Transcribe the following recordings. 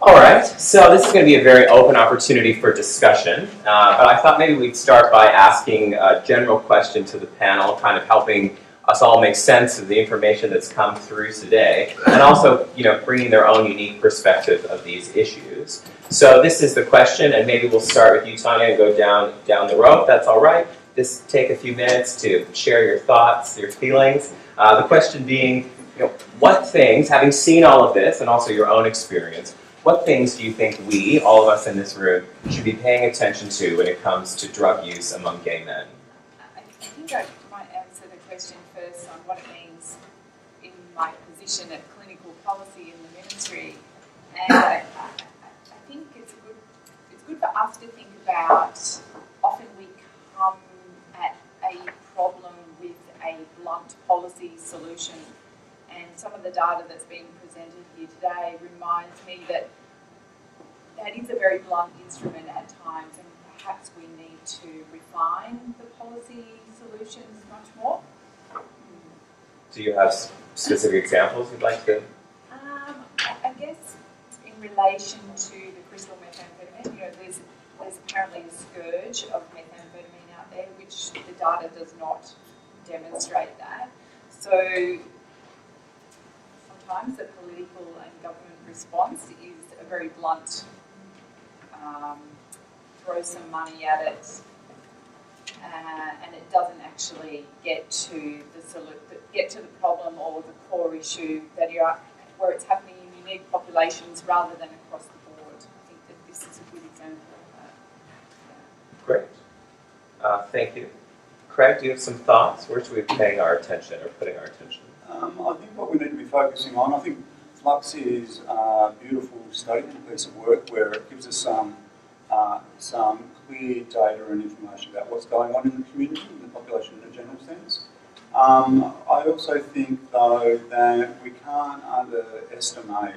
All right, so this is going to be a very open opportunity for discussion, but I thought maybe we'd start by asking a general question to the panel, kind of helping us all make sense of the information that's come through today, and also, bringing their own unique perspective of these issues. So this is the question, and maybe we'll start with you, Tanya, and go down the row, if that's all right. Just take a few minutes to share your thoughts, your feelings. The question being, what things, having seen all of this, and also your own experience, what things do you think we, all of us in this room, should be paying attention to when it comes to drug use among gay men? I think I might answer the question first on what it means in my position at clinical policy in the ministry. And I think it's good for us to think about, often we come at a problem with a blunt policy solution. And some of the data that's been presented here today reminds me that that is a very blunt instrument at times, and perhaps we need to refine the policy solutions much more. Do you have specific examples you'd like to? I guess in relation to the crystal methamphetamine, there's apparently a scourge of methamphetamine out there, which the data does not demonstrate that. So sometimes the political and government response is a very blunt, throw some money at it, and it doesn't actually get to the problem or the core issue where it's happening in unique populations rather than across the board. I think that this is a good example of that. Great. Thank you. Craig, do you have some thoughts? Where should we be paying our attention or putting our attention? I think what we need to be focusing on, I think Flux is a beautiful study and piece of work where it gives us some clear data and information about what's going on in the community, in the population in a general sense. I also think, though, that we can't underestimate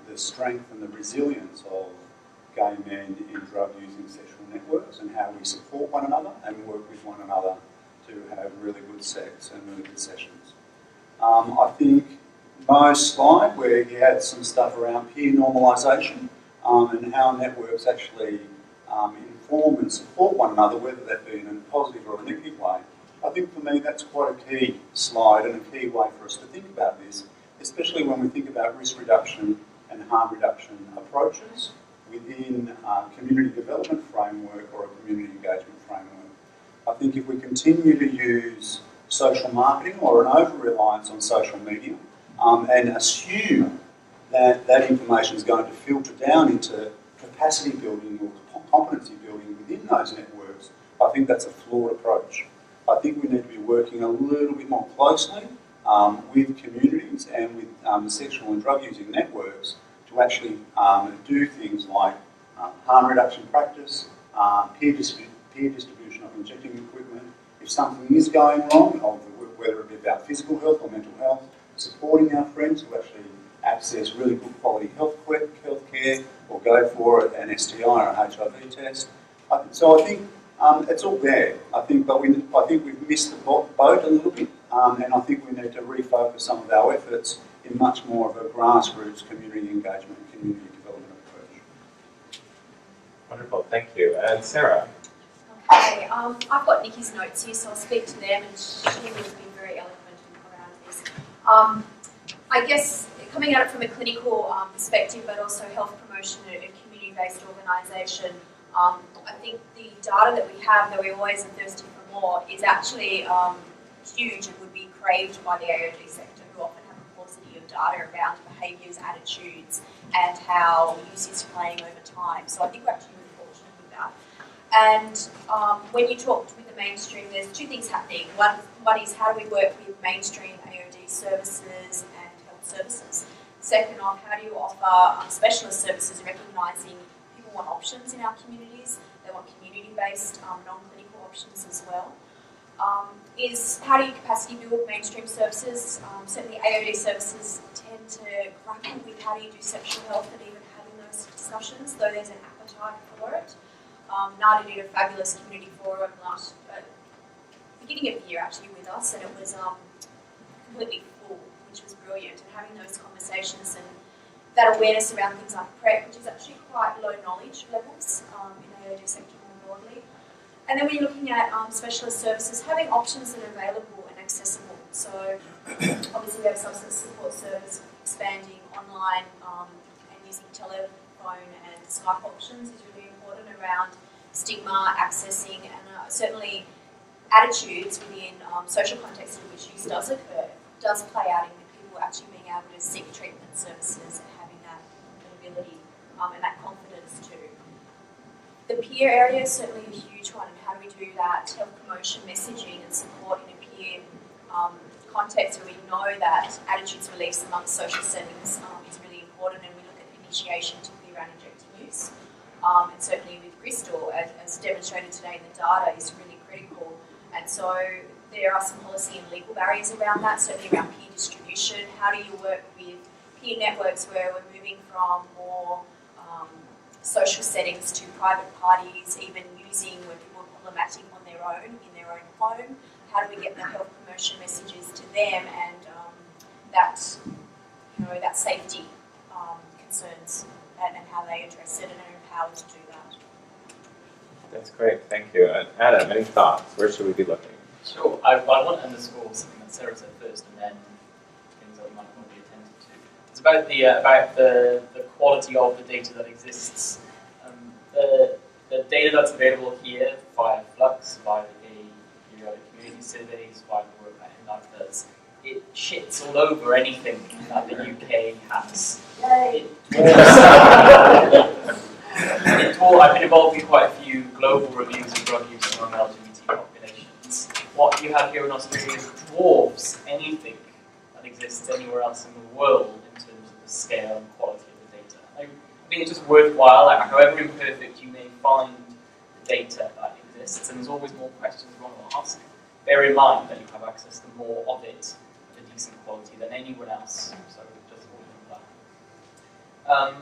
the strength and the resilience of gay men in drug-using sexual networks and how we support one another and work with one another to have really good sex and really good sessions. I think Mo's slide, where he had some stuff around peer normalisation and how networks actually inform and support one another, whether that be in a positive or a negative way. I think for me that's quite a key slide and a key way for us to think about this, especially when we think about risk reduction and harm reduction approaches within a community development framework or a community engagement framework. I think if we continue to use social marketing or an over-reliance on social media and assume that that information is going to filter down into capacity building or competency building within those networks, I think that's a flawed approach. I think we need to be working a little bit more closely with communities and with sexual and drug using networks to actually do things like harm reduction practice, peer distribution of injecting equipment. If something is going wrong, whether it be about physical health or mental health, supporting our friends who actually access really good quality health care or go for an STI or a HIV test. So I think it's all there. I think we've missed the boat a little bit, and I think we need to refocus some of our efforts in much more of a grassroots community engagement and community development approach. Wonderful, thank you. And Sarah? Okay, I've got Nikki's notes here, so I'll speak to them, and she has been very eloquent around this. I guess coming at it from a clinical perspective, but also health promotion and a community-based organisation, I think the data that we have, that we're always thirsty for more, is actually huge and would be craved by the AOD sector, who often have a paucity of data around behaviours, attitudes, and how use is playing over time. So I think we're actually really fortunate with that. And when you talked with the mainstream, there's two things happening. One is how do we work with mainstream AOD services and health services? Second off, how do you offer specialist services, recognising people want options in our communities, they want community-based, non-clinical options as well. Is how do you capacity build mainstream services? Certainly AOD services tend to grapple with how do you do sexual health and even having those discussions, though there's an appetite for it. NADA did a fabulous community forum last beginning of the year actually with us, and it was completely full, which was brilliant. And having those conversations and that awareness around things like PrEP, which is actually quite low knowledge levels in the AOD sector more broadly. And then when you're looking at specialist services, having options that are available and accessible. So obviously we have substance support service expanding online and using telephone and Skype options is really important around stigma, accessing, and certainly attitudes within social contexts in which use does occur, does play out in people actually being able to seek treatment services and having that ability and that confidence too. The peer area is certainly a huge one, and how do we do that health promotion messaging and support in a peer context where we know that attitudes beliefs amongst social settings is really important, and we look at initiation typically around injecting use. And certainly with Crystal, as demonstrated today in the data, is really critical. And so there are some policy and legal barriers around that, certainly around peer distribution. How do you work with peer networks where we're moving from more social settings to private parties, even using when people are problematic on their own, in their own home? How do we get the health promotion messages to them and that safety concerns and how they address it and are empowered to do that? That's great, thank you. And Adam, any thoughts? Where should we be looking? Sure. I want to underscore something that Sarah said first, and then things that we might want to be attentive to. It's about the quality of the data that exists. The data that's available here via Flux, via the periodic community surveys, via the work that NDAC does, it shits all over anything that the UK has. Yay! I've been involved in quite a few global reviews of drug use among LGBT populations. What you have here in Australia dwarfs anything that exists anywhere else in the world in terms of the scale and quality of the data. I think it's just worthwhile, however imperfect you may find the data that exists, and there's always more questions you want to ask, bear in mind that you have access to more of it of a decent quality than anyone else. So just all of that.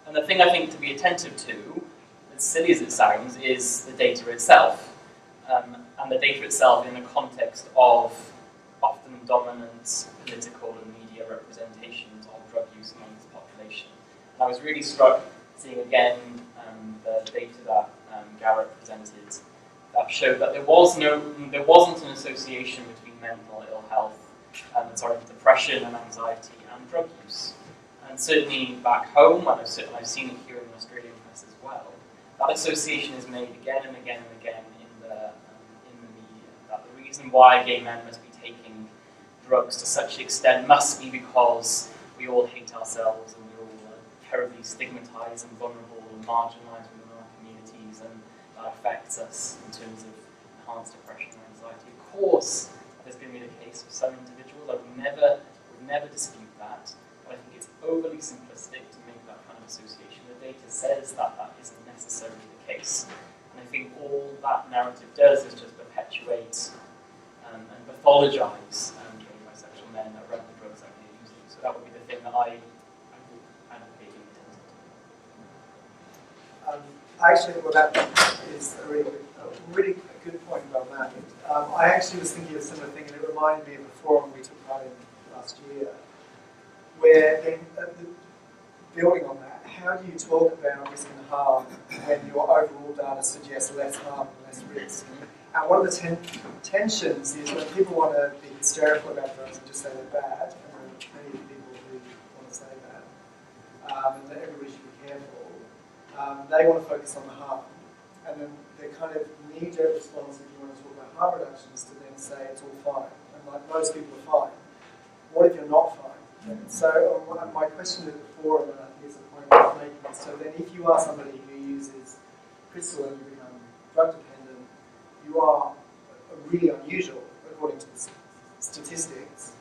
And the thing I think to be attentive to, as silly as it sounds, is the data itself. And the data itself in the context of often dominant political and media representations of drug use among this population. And I was really struck seeing again the data that Garrett presented that showed that there wasn't an association between mental ill health, depression and anxiety and drug use. And certainly back home, and I've seen it here in the Australian press as well, that association is made again and again and again in the media. That the reason why gay men must be taking drugs to such an extent must be because we all hate ourselves and we're all terribly stigmatized and vulnerable and marginalized within our communities, and that affects us in terms of enhanced depression and anxiety. Of course, that is going to be the case for some individuals. I would never dispute that. I think it's overly simplistic to make that kind of association. The data says that that isn't necessarily the case. And I think all that narrative does is just perpetuate and pathologize gay bisexual men around the drugs that they're using. So that would be the thing that I would advocate in Actually, well, that is a really good point about that. I actually was thinking of a similar thing, and it reminded me of a forum we took part in last year, where building on that, how do you talk about risk and harm when your overall data suggests less harm and less risk? And one of the tensions is when people want to be hysterical about drugs and just say they're bad, and there are many people who want to say that, and that everybody should be careful, they want to focus on the harm. And then the kind of knee-jerk response, if you want to talk about harm reduction, is to then say it's all fine. And like most people are fine. What if you're not fine? So my question to the forum, and I think it's the point I was making, is so then if you are somebody who uses crystal and you become drug dependent, you are really unusual according to the statistics.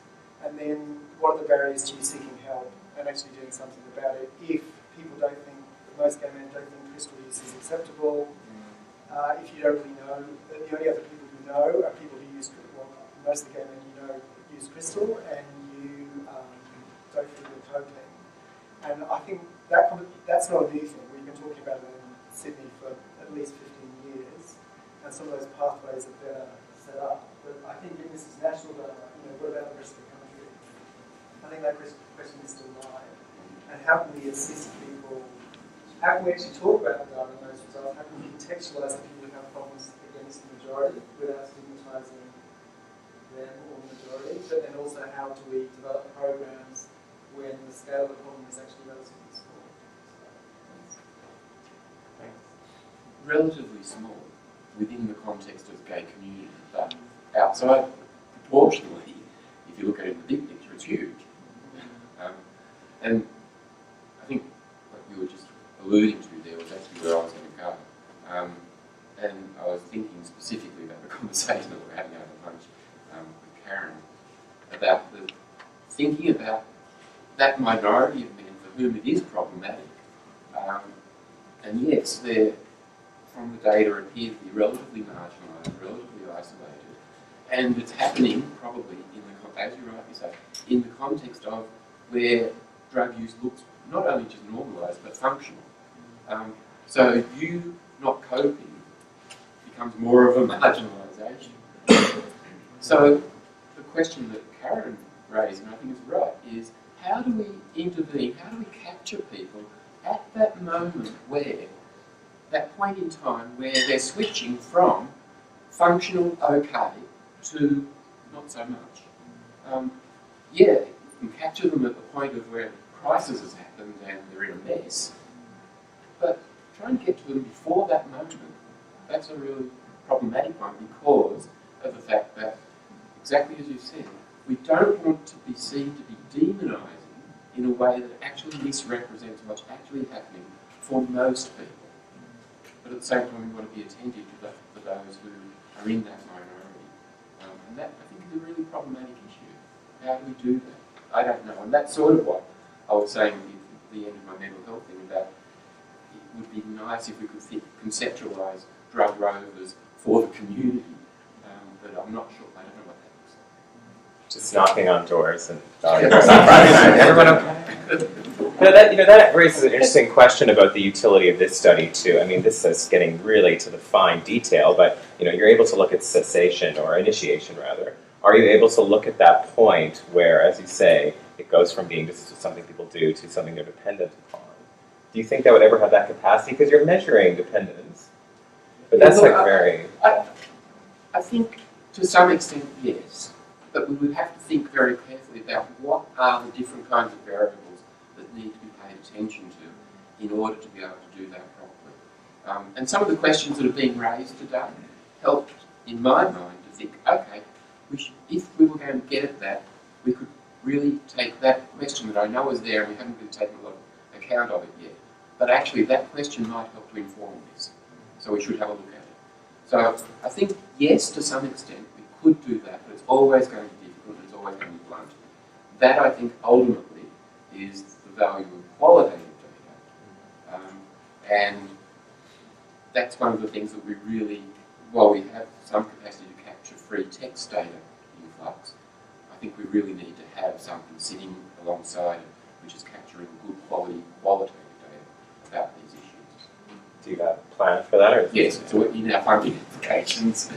And then what are the barriers to you seeking help and actually doing something about it if people don't think, most gay men don't think crystal use is acceptable? If you don't really know, the only other people who know are people who use, well, most of the gay men you know use crystal, and you don't feel the cocaine. And I think that's not a new thing. We've been talking about it in Sydney for at least 15 years, and some of those pathways are better set up. But I think in this is national data, what about the rest of the country? I think that question is still live. and how can we assist people, how can we actually talk about the data and those results, how can we contextualise the people who have problems against the majority without stigmatising them or the majority, but then also how do we develop programs when the scale of the problem is actually relatively small. Relatively small within the context of the gay community, but outside, proportionally, if you look at it in the big picture, it's huge. And I think what you were just alluding to there was actually where I was going to go. And I was thinking specifically about the conversation that we're having over lunch with Karen, about the thinking about that minority of men for whom it is problematic. And yes, they're, from the data, appear to be relatively marginalised, relatively isolated, and it's happening probably in the, as you rightly say, in the context of where drug use looks not only just normalised but functional. So you not coping becomes more of a marginalisation. So the question that Karen raised, and I think is right, is how do we intervene, how do we capture people at that moment where, that point in time where they're switching from functional okay to not so much. Yeah, you can capture them at the point of where crisis has happened and they're in a mess, but trying to get to them before that moment, that's a really problematic one because of the fact that, exactly as you said, we don't want to be seen to be demonising in a way that actually misrepresents what's actually happening for most people. But at the same time, we want to be attentive to those who are in that minority. And that, I think, is a really problematic issue. How do we do that? I don't know. And that's sort of what I was saying at the end of my mental health thing, about it would be nice if we could conceptualise drug rovers for the community. But I'm not sure. I don't know what that looks like. Just knocking on doors and everyone okay? That raises an interesting question about the utility of this study too. I mean, this is getting really to the fine detail, but you're able to look at cessation or initiation rather. Are you able to look at that point where, as you say, it goes from being just something people do to something they're dependent upon? Do you think that would ever have that capacity? Because you're measuring dependence, but that's very. I think to some extent yes, but we would have to think very carefully about what are the different kinds of variables that need to be paid attention to in order to be able to do that properly. And some of the questions that are being raised today helped, in my mind, to think, okay, if we were going to get at that, we could really take that question that I know is there and we haven't really taken a lot of account of it yet, but actually that question might help to inform this, so we should have a look at it. So I think, yes, to some extent, we could do that, but it's always going to be difficult and it's always going to be blunt. That, I think, ultimately is the value of qualitative data. And that's one of the things that we really, while we have some capacity to capture free text data influx, I think we really need to have something sitting alongside it, which is capturing good quality, qualitative data about these issues. Do you have a plan for that? Or yes, so in our funding applications.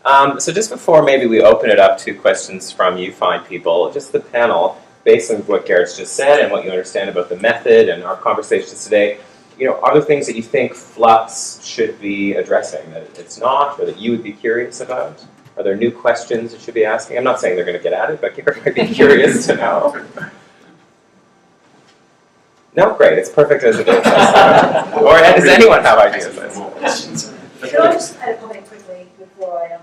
So just before maybe we open it up to questions from you fine people, just the panel, based on what Garrett's just said and what you understand about the method and our conversations today, are there things that you think Flux should be addressing that it's not, or that you would be curious about? Are there new questions it should be asking? I'm not saying they're going to get at it, but Garrett might be curious to know. No, great. It's perfect as it is. Or does anyone have ideas? Can I just add a comment quickly before I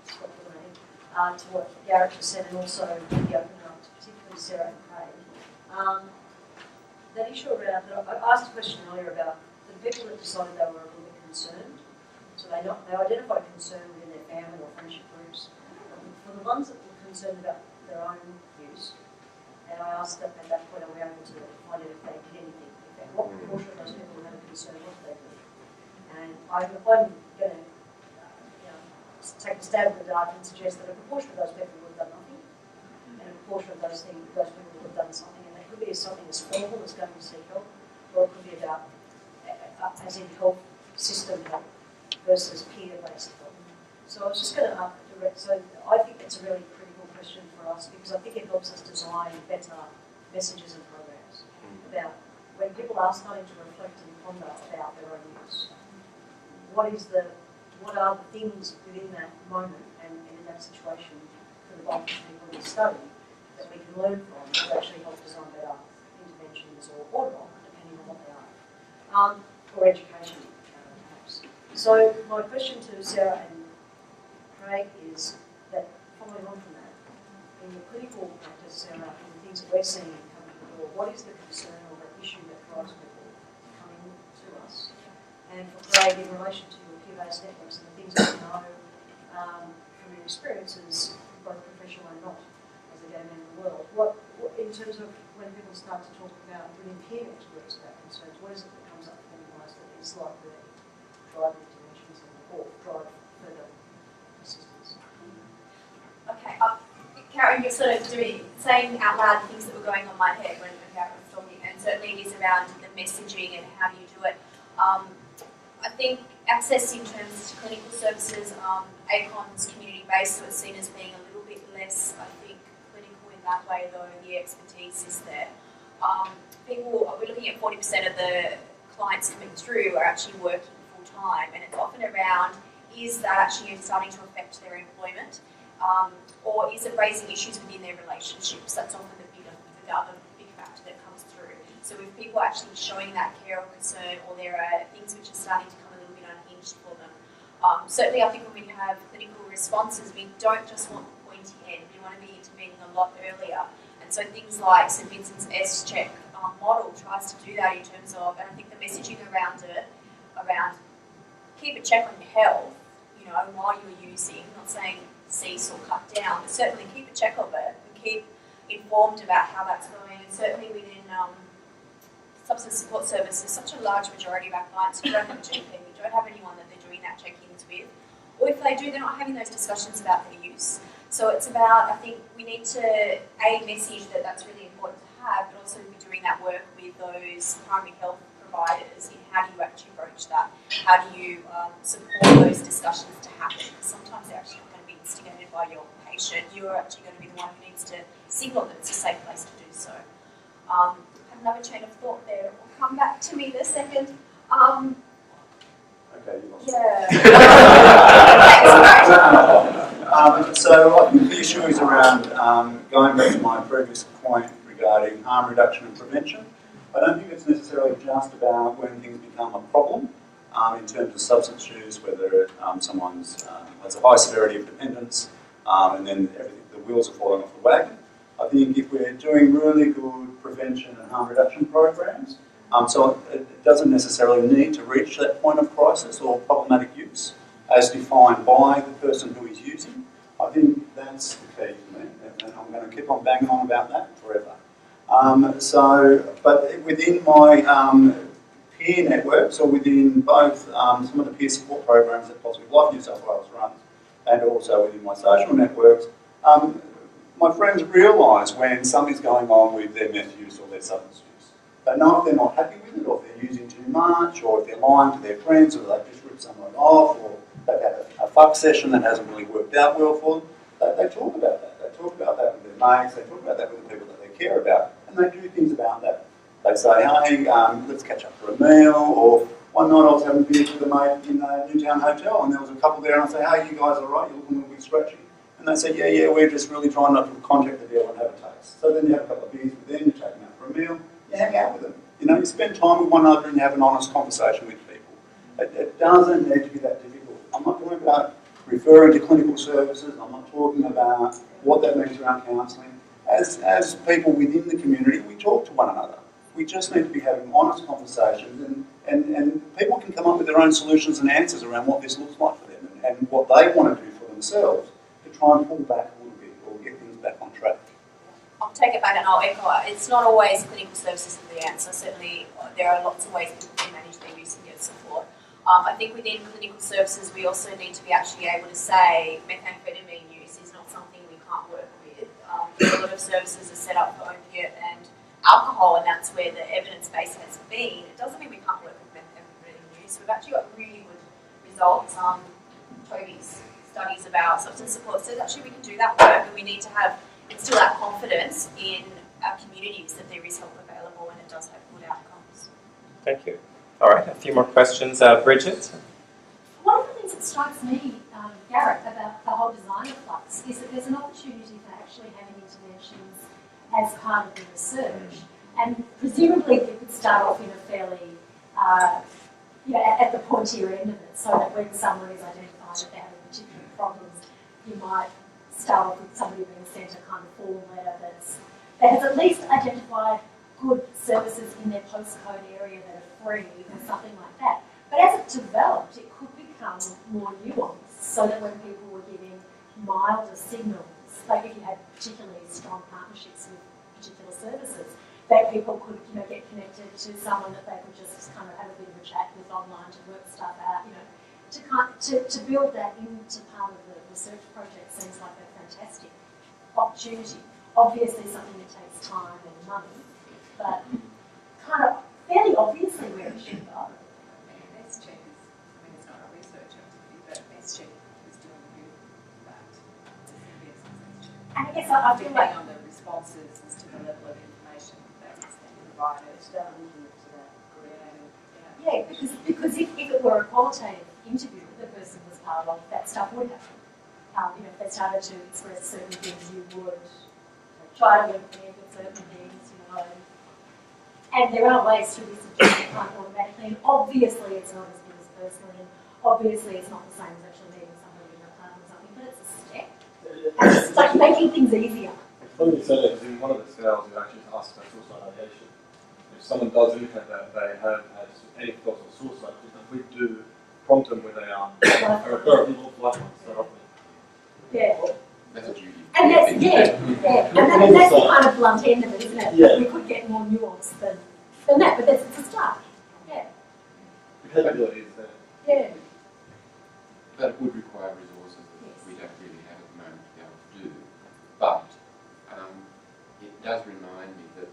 stop the to what Garrett just said, and also maybe open it up to particularly Sarah and Craig. That issue around, I asked a question earlier about the people that decided they were a little bit concerned. So they identified concern within their family or friendship groups. For the ones that were concerned about their own use, and I asked them at that point, are we able to find out if they did anything? What proportion of those people who had a concern, what did they do? And I'm going to take a stab at the dark and suggest that a proportion of those people would have done nothing, and a proportion of those people would have done something. And that could be something as formal as going to seek help, or it could be about, as in health system help versus peer-based help. So I was just going to direct. So I think that's a really critical question for us because I think it helps us design better messages and programs. about when people are starting to reflect and ponder about their own use. What are the things within that moment and in that situation for the bulk of people in the study that we can learn from to actually help design better interventions or not, depending on what they are, or education, perhaps. So my question to Sarah and Craig is that, following on from that, in the clinical practice, Sarah, and the things that we're seeing coming to the door, what is the concern or the issue that drives people coming to us? And for Craig, in relation to your peer-based networks and the things that you know from your experiences, both professional and not, as a gay man in the world, what in terms of when people start to talk about within peer networks about concerns, what is it that comes up for you guys that is likely to drive interventions or drive further assistance? Okay, Karen, you're sort of saying out loud things that were going on my head when Karen was talking, and certainly it is around the messaging and how you do it. I think access in terms to clinical services, ACON's community-based, so it's seen as being a little bit less, I think, clinical in that way, though the expertise is there. We're looking at 40% of the clients coming through are actually working full-time, and it's often around, is that actually starting to affect their employment? Or is it raising issues within their relationships? That's often the other big factor that comes through. So if people are actually showing that care or concern, or there are things which are starting to come a little bit unhinged for them. Certainly I think when we have clinical responses, we don't just want the pointy end, we want to be intervening a lot earlier. And so things like St Vincent's S-Check model tries to do that in terms of, and I think the messaging around it, around keep a check on your health, while you're using, not saying cease or cut down, but certainly keep a check of it and keep informed about how that's going. And certainly within substance support services, such a large majority of our clients who don't have a GP, we don't have anyone that they're doing that check-ins with, or if they do, they're not having those discussions about their use. So it's about, I think we need to, message that that's really important to have, but also be doing that work with those primary health providers in how do you actually broach that, how do you support those discussions to happen, because sometimes they're actually not going to be instigated by your patient, you're actually going to be the one who needs to signal that it's a safe place to do so. I have another chain of thought there, it will come back to me in a second. Okay, you lost Yeah. So I think the issue is around, going back to my previous point regarding harm reduction and prevention. I don't think it's necessarily just about when things become a problem in terms of substance use, whether someone's has a high severity of dependence and then the wheels are falling off the wagon. I think if we're doing really good prevention and harm reduction programs, so it doesn't necessarily need to reach that point of crisis or problematic use as defined by the person who is using. I think that's the key to me, and I'm going to keep on banging on about that forever. But within my peer networks, or within both some of the peer support programs that Positive Life New South Wales runs, and also within my social networks, my friends realise when something's going on with their meth use or their substance use. They know if they're not happy with it, or if they're using too much, or if they're lying to their friends, or they've just ripped someone off, or they've had a fuck session that hasn't really worked out well for them. They talk about that. They talk about that with their mates. They talk about that with the people that they care about, and they do things about that. They say, hey, let's catch up for a meal, or one night I was having beers with a mate in a Newtown hotel, and there was a couple there, and I say, hey, you guys all right? You're looking a little bit scratchy. And they say, yeah, we're just really trying not to contact the devil and have a taste. So then you have a couple of beers with them, you take them out for a meal, you hang out with them. You spend time with one another and you have an honest conversation with people. It doesn't need to be that difficult. I'm not talking about referring to clinical services. I'm not talking about what that means around counselling. As people within the community, we talk to one another. We just need to be having honest conversations, and people can come up with their own solutions and answers around what this looks like for them and what they want to do for themselves to try and pull back a little bit or get things back on track. I'll take it back and I'll echo it. It's not always clinical services are the answer. Certainly there are lots of ways people can manage their use and get support. I think within clinical services we also need to be actually able to say methamphetamine use is not something we can't work with. A lot of services are set up for opiate and alcohol, and that's where the evidence base has been. It doesn't mean we can't work with methamphetamine use. We've actually got really good results. Toby's studies about substance support says actually we can do that work, and we need to have instill that confidence in our communities that there is help available, and it does have good outcomes. Thank you. All right, a few more questions. Bridget? One of the things that strikes me, Gareth, about the whole design of Flux is that there's an opportunity for actually having interventions as part of the research. And presumably you could start off in a fairly, at the pointier end of it, so that when someone is identified that they're having particular problems, you might start off with somebody being sent a kind of form letter that has at least identified good services in their postcode area that are free or something like that. But as it developed, it could become more nuanced, so that when people were giving milder signals, like if you had particularly strong partnerships with particular services, that people could, get connected to someone that they could just kind of have a bit of a chat with online to work stuff out, to build that into part of the research project seems like a fantastic opportunity. Obviously something that takes time and money, but kind of fairly obviously where it should go. BestCheck is, it's not a research activity, but BestCheck is doing good with that. And I guess I feel like depending on the responses as to the level of information that is then provided. yeah, because if it were a qualitative interview that the person was part of, that stuff would happen. If they started to express certain things, you would try to link them with certain things, And there are ways to be subjective kind of automatically, and obviously it's not as good as personally, and obviously it's not the same as actually meeting somebody in a pub or something, but it's a step. And it's like making things easier. It's funny you said it, because in one of the cells you actually asked about suicide ideation. If someone does indicate that they have had any thoughts of suicide, if we do prompt them with a referral of life ones, Yeah. That's a duty. And that's, And that's the kind of blunt end of it, isn't it? Yeah. We could get more nuance than that, but that's a start. Yeah. the capability is there. Yeah. But it would require resources that we don't really have at the moment to be able to do. But it does remind me that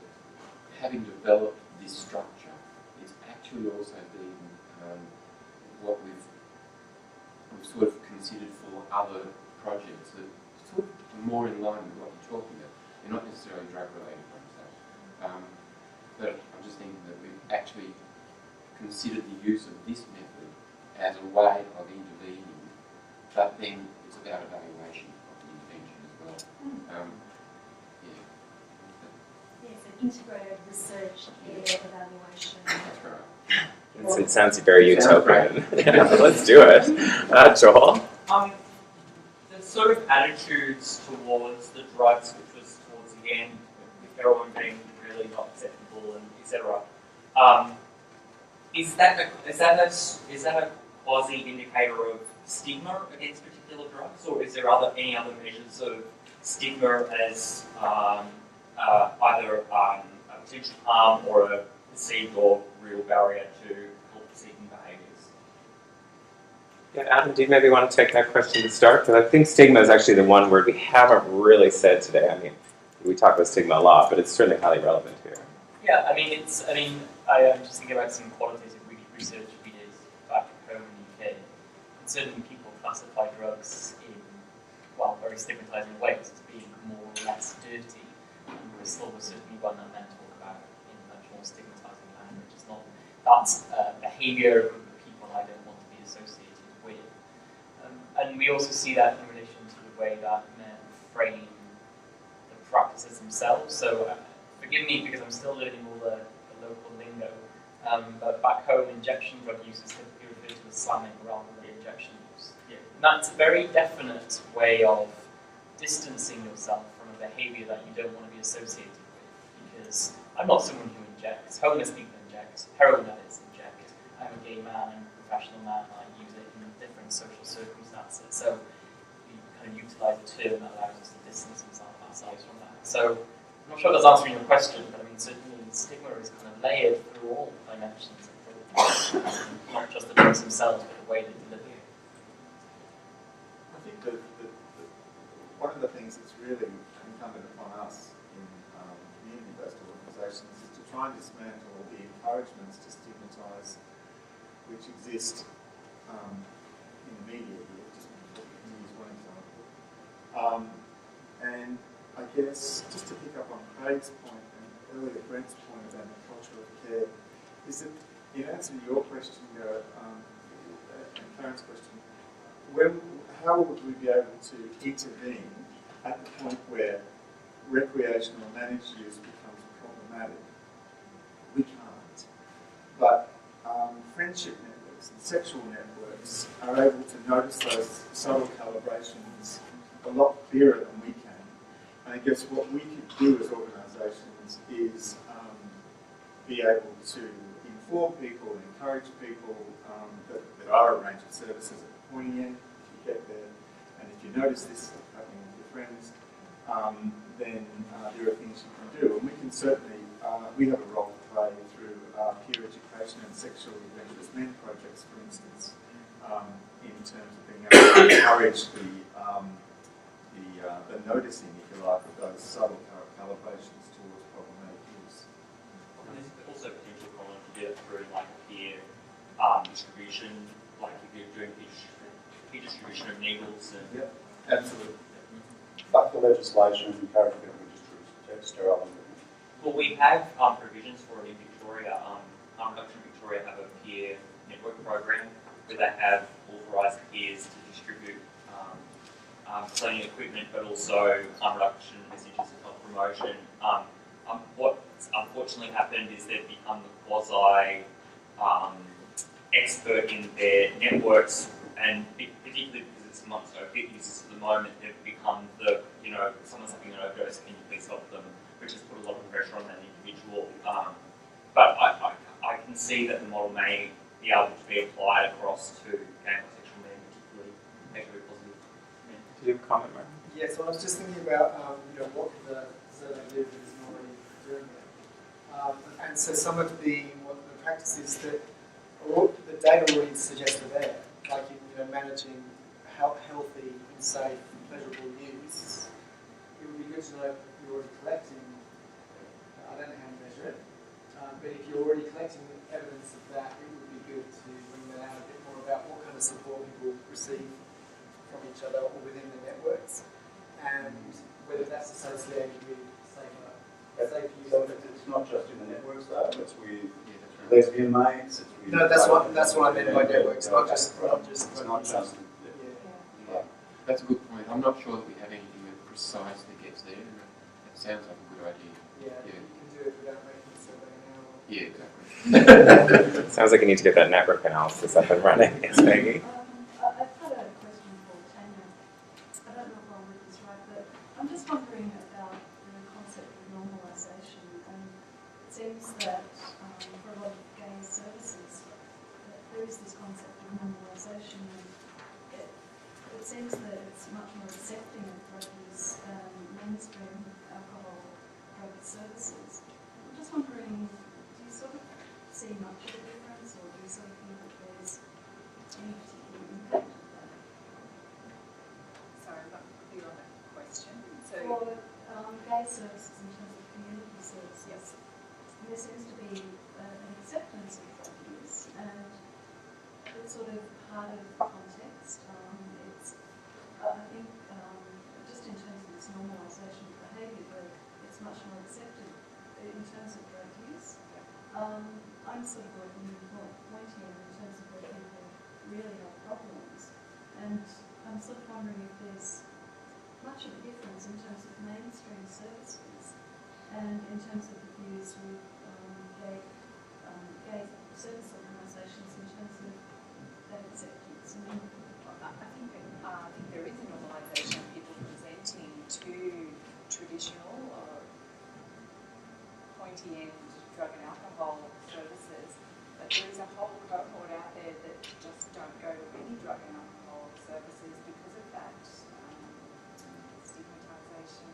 having developed this structure, it's actually also been what we've sort of considered for other projects that sort of more in line with what you're talking about. They're not necessarily drug-related projects. But I'm just thinking that we've actually considered the use of this method as a way of intervening, but then it's about evaluation of the intervention as well. Yes, an integrated research care evaluation. That's right. It sounds very utopian. Yeah, let's do it. Joel? The sort of attitudes towards the drugs, which was towards the end, with heroin being really not acceptable and etc. Is that a quasi indicator of stigma against particular drugs, or is there any other measures of stigma as either a potential harm or a perceived or real barrier to help-seeking behaviours? Yeah, Adam, do you maybe want to take that question to start? Because I think stigma is actually the one word we haven't really said today. I mean, we talk about stigma a lot, but it's certainly highly relevant here. Yeah, I am just thinking about some qualitative research we did back home in the UK. And certainly people classify drugs in, very stigmatising ways as being more or less dirty. And we're certainly one that men talk about in a much more stigmatising language. It's not, that's behaviour of people I don't want to be associated with. And we also see that in relation to the way that men frame the practices themselves. So forgive me because I'm still learning all the local lingo, but back home injection drug use is typically referred to as slamming rather than injection use. Yeah. And that's a very definite way of distancing yourself from a behaviour that you don't want to be associated with, because I'm not someone who injects. Homeless people inject, heroin addicts inject. I'm a gay man, I'm a professional man, I use it in different social circumstances. So we kind of utilise a term that allows us to distance ourselves from that. So I'm not sure that's answering your question, but certainly stigma is kind of layered through all dimensions of drugs, not just the drugs themselves, but the way they deliver it. I think that one of the things that's really incumbent upon us in community-based organisations is to try and dismantle the encouragements to stigmatise which exist in the media here, just to use one example. And I guess, just to pick up on Craig's point, earlier Brent's point about the culture of care, is that in answer to your question, Garrett, and Karen's question, how would we be able to intervene at the point where recreational managed use becomes problematic? We can't. But friendship networks and sexual networks are able to notice those subtle calibrations a lot clearer than we can. And I guess what we can do as organisations is be able to inform people and encourage people that there are a range of services at the pointy end if you get there. And if you notice this happening with your friends, then there are things you can do. And we can certainly, we have a role to play through peer education and sexually adventurous men projects, for instance, in terms of being able to encourage the noticing, if you like, of those subtle calibrations towards problematic use. And there's also potential problem to do it through like peer distribution, like if you're doing peer distribution of needles and. Yep, absolutely. But the legislation encouraging people to distribute sterile. Well, we have provisions for it in Victoria. Reduction Victoria have a peer network program where they have authorised peers to distribute cleaning equipment, but also reduction messages and health promotion. What's unfortunately happened is they've become the quasi expert in their networks, and particularly because it's amongst opiate users at the moment, they've become the, someone's having an overdose, can you please help them, which has put a lot of pressure on that individual. But I can see that the model may be able to be applied across to gay and bisexual men, particularly, make it very positive. Did you have a comment, Mark? Yeah, so I was just thinking about what the survey live is normally doing there. And so some of the practices that the data already suggested there, like managing healthy and safe, pleasurable use. It would be good to know if you're already collecting. I don't know how to measure it, but if you're already collecting evidence of that, it would be good to bring that out a bit more about what kind of support people receive from each other or within the networks, and whether that's associated with safe use. So it's not just in the networks though, it's with lesbian mates, it's with... No, that's what I meant by networks, not just... It's not just... Yeah. That's a good point. I'm not sure that we have anything that precisely gets there. It sounds like a good idea. Yeah, you can do it without making the survey now. Yeah, exactly. Sounds like you need to get that network analysis up and running. Yes, Maggie? I've got a question for Tanya. I don't know if I'll read this right, but I'm just wondering about the concept of normalisation. And it seems that for a lot of gay services, there is this concept of normalisation. It seems that it's much more accepting of drug use than mainstream alcohol drug services. I'm just wondering, do you sort of see much of a difference, or do you sort of think that there's any particular impact of that? Sorry, I'm not clear on that question. So, For gay services in terms of community services, yes. there seems to be an acceptance of drug use, and it's sort of part of context. I think just in terms of this normalisation of behaviour, that it's much more accepted in terms of drug use. I'm sort of working pointing in terms of where people really have problems, and I'm sort of wondering if there's much of a difference in terms of mainstream services and in terms of the views with gay service organisations in terms of that acceptance. I think there is a normalisation of people presenting to traditional or pointy end drug and alcohol services, but there is a whole cohort out there that just don't go to any drug and alcohol services because of that stigmatisation.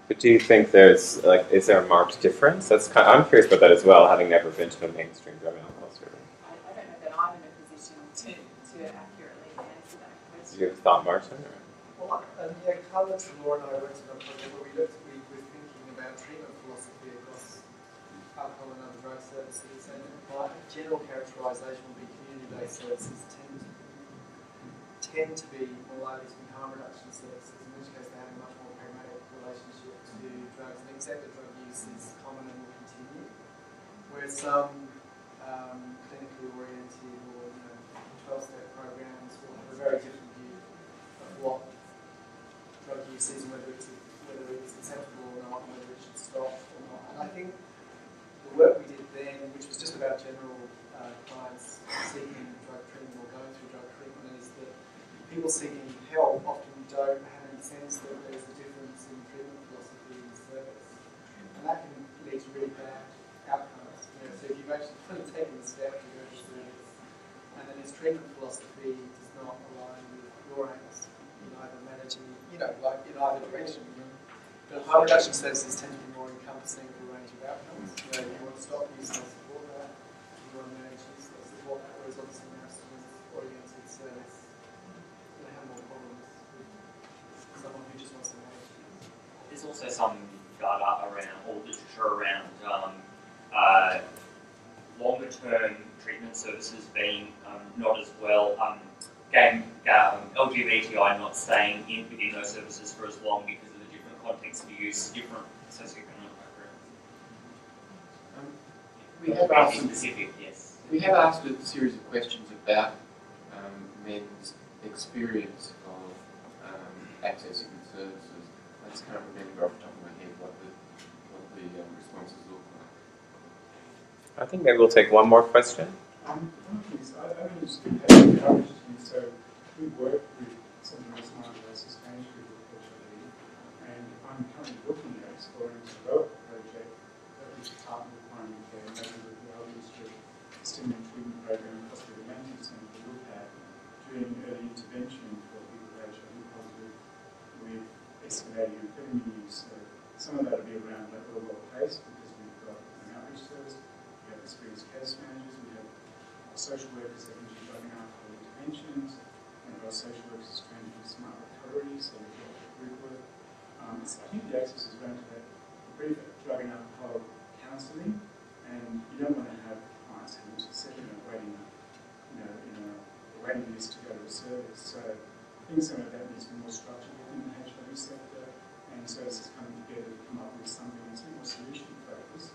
But do you think there's, is there a marked difference? I'm curious about that as well, having never been to a mainstream drug and alcohol service. I don't know that I'm in a position to accurately answer that question. Do you have a thought, Martin? Well, Carla Trelaw and I worked on a project where we were thinking about treatment philosophy across alcohol and other drug services, and my general characterisation would be community-based services tend to be more likely to be harm reduction services, in which case they have a much more pragmatic relationship to drugs and accept that drug use is common and will continue. Whereas some clinically oriented or 12-step programs will have a very different view of what drug use is and whether it's acceptable or not, and whether it should stop or not. And I think the work we did then, which was just about general clients seeking drug treatment or going through drug treatment, is that people seeking help often don't have any sense that there's a difference in treatment philosophy and service. And that can lead to really bad outcomes. So if you've actually kind of taken the step to go to service, and then his treatment philosophy does not align with your aims in either managing, like in either direction. But harm reduction services tend to be more encompassing of a range of outcomes. If you want to stop use, they'll support that. If you want to manage use, they'll support that. Whereas obviously an abstinence-oriented service going to have more problems with someone who just wants to manage use. There's also some data around, or literature around, longer-term treatment services being not as well, LGBTI not staying within those services for as long because of the different contexts of use, different socioeconomic backgrounds. We have asked specific, yes. We have asked a series of questions about men's experience of accessing the services. I just can't remember off the top of my head what the responses look like. I think maybe we'll take one more question. One is, I only just compare coverage to me, so we work with some of the marginalised Spanish people with HIV, and I'm currently looking at exploring to develop a project that we could partner with primary care, maybe with the Health District Stimulant Treatment Program and Hospital Management Centre to look at doing early intervention for people with HIV positive with escalating amphetamine use. So some of that will be around that real world case because we've got an outreach service, we have experienced case managers, we have social workers that usually drug and alcohol interventions, and our social workers trained to do smart recovery, so we've got group work. So I think the access is going to that brief drug and alcohol counselling, and you don't want to have clients having to sit in a waiting, in a waiting list to go to a service. So I think some of that needs to be more structured within the HIV sector, and services coming together to come up with something that's a bit more solution focused.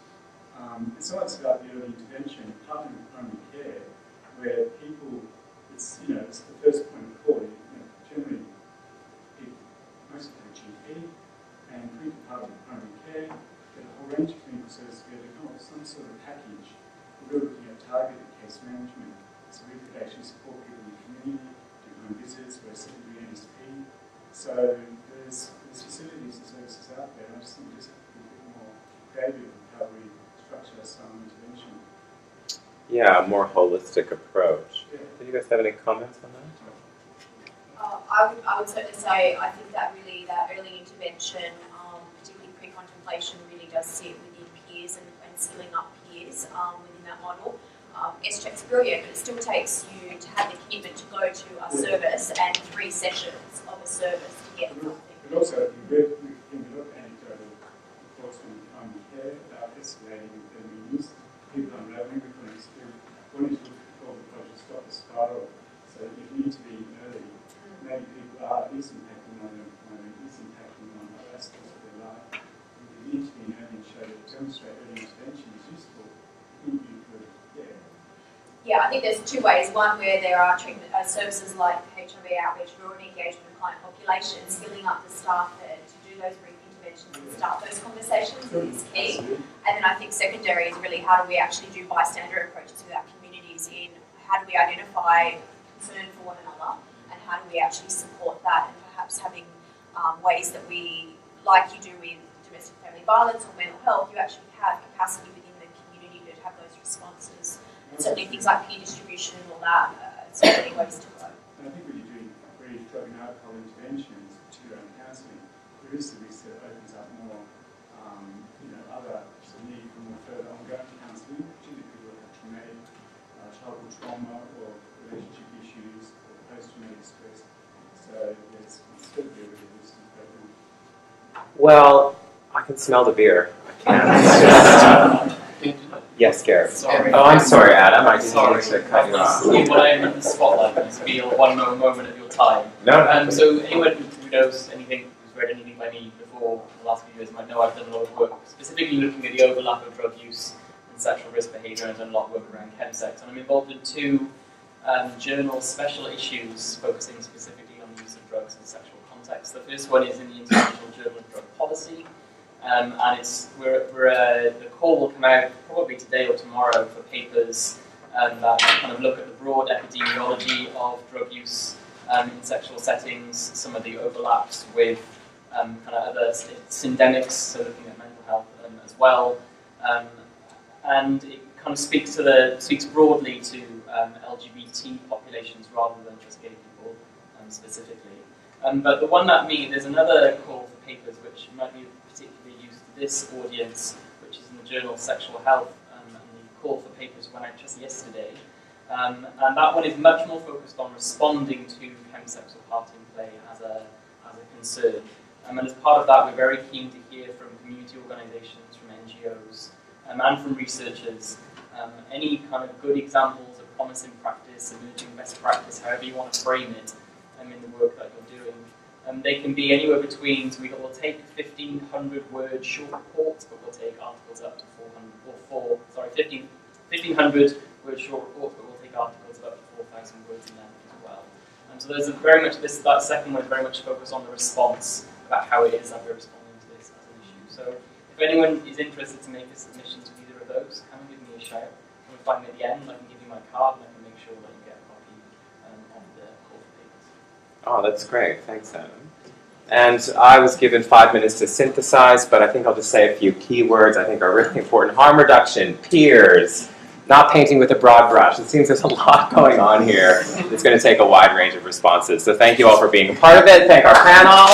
And so it's about the early intervention, partnering with primary care, where people, it's the first point of call. Generally, people mostly have GP, and people part of primary care, get a whole range of clinical services together to come up with some sort of package. We're looking at targeted case management, so we could actually support people in the community, do home visits, we're secondary NSP. So there's facilities and services out there. I just think we just have to be a bit more creative in how we structure some intervention. Yeah, a more holistic approach. Yeah. Did you guys have any comments on that? I would certainly say I think that really that early intervention, particularly pre-contemplation, really does sit within peers and skilling up peers within that model. S-Check's brilliant, but it still takes you to have the commitment to go to a service and 3 sessions of a service to get something. But also, we can look at anecdotal reports from primary care about escalating amphetamine use. People unraveling before an experience. One is to look for the project stop the spiral. So you need to be early. Maybe people are, it is impacting on their employment, it is impacting on other aspects of their life. If you need to be early and show that demonstrate early intervention is useful, I think you could, Yeah, I think there's 2 ways. One where there are treatment services like HIV outreach, rural engagement with client populations, skilling up the staff there to do those brief interventions and start those conversations is key. And then I think secondary is really how do we actually do bystander approaches with our communities in how do we identify concern for one another and how do we actually support that, and perhaps having ways that we, like you do with domestic family violence or mental health, you actually have capacity within the community to have those responses. And certainly things like peer distribution and all that, certainly ways to go. And I think when you're doing brief drug and alcohol interventions, particularly around counselling, there is the risk that it opens up more, other need for more further ongoing counselling, particularly people who have traumatic childhood trauma or relationship issues or post-traumatic stress. So there's certainly a really risky program. Well, I can smell the beer. I can. Yes, Gareth. Sorry. Oh, I'm sorry, Adam. I didn't Sorry. mean to cut you off. When I'm in the spotlight, you feel one moment of your time. No. So anyone who knows anything, who's read anything by me before before in the last few years might know I've done a lot of work specifically looking at the overlap of drug use and sexual risk behaviour, and I've done a lot of work around chemsex. And I'm involved in two journal special issues focusing specifically on the use of drugs in sexual context. The first one is in the International Journal of Drug Policy, and the call will come out probably today or tomorrow for papers that kind of look at the broad epidemiology of drug use in sexual settings, some of the overlaps with kind of other syndemics, so looking at mental health as well, and it kind of speaks broadly to LGBT populations rather than just gay people specifically. But the one there's another call for papers which might be particularly used to this audience, which is in the journal Sexual Health, and the call for papers went out just yesterday. And that one is much more focused on responding to chemsex or part in play as a concern. And as part of that, we're very keen to hear from community organisations, from NGOs, and from researchers, any kind of good examples of promising practice, emerging best practice, however you want to frame it, in the work that you're doing. They can be anywhere between, so we'll take 1,500 word short reports, but we'll take articles up to 1,500 word short reports, but we'll take articles of up to 4,000 words in them as well. So there's very much that second one is very much focused on the response, about how it is that we're responding to this as an issue. So if anyone is interested to make a submission to either of those, come and give me a shout. We'll find me at the end, I can give you my card, and I can make sure that you get a copy of the call for papers. Oh, that's great. Thanks, Adam. And I was given 5 minutes to synthesize, but I think I'll just say a few keywords I think are really important. Harm reduction, peers, not painting with a broad brush. It seems there's a lot going on here. It's going to take a wide range of responses. So thank you all for being a part of it. Thank our panel.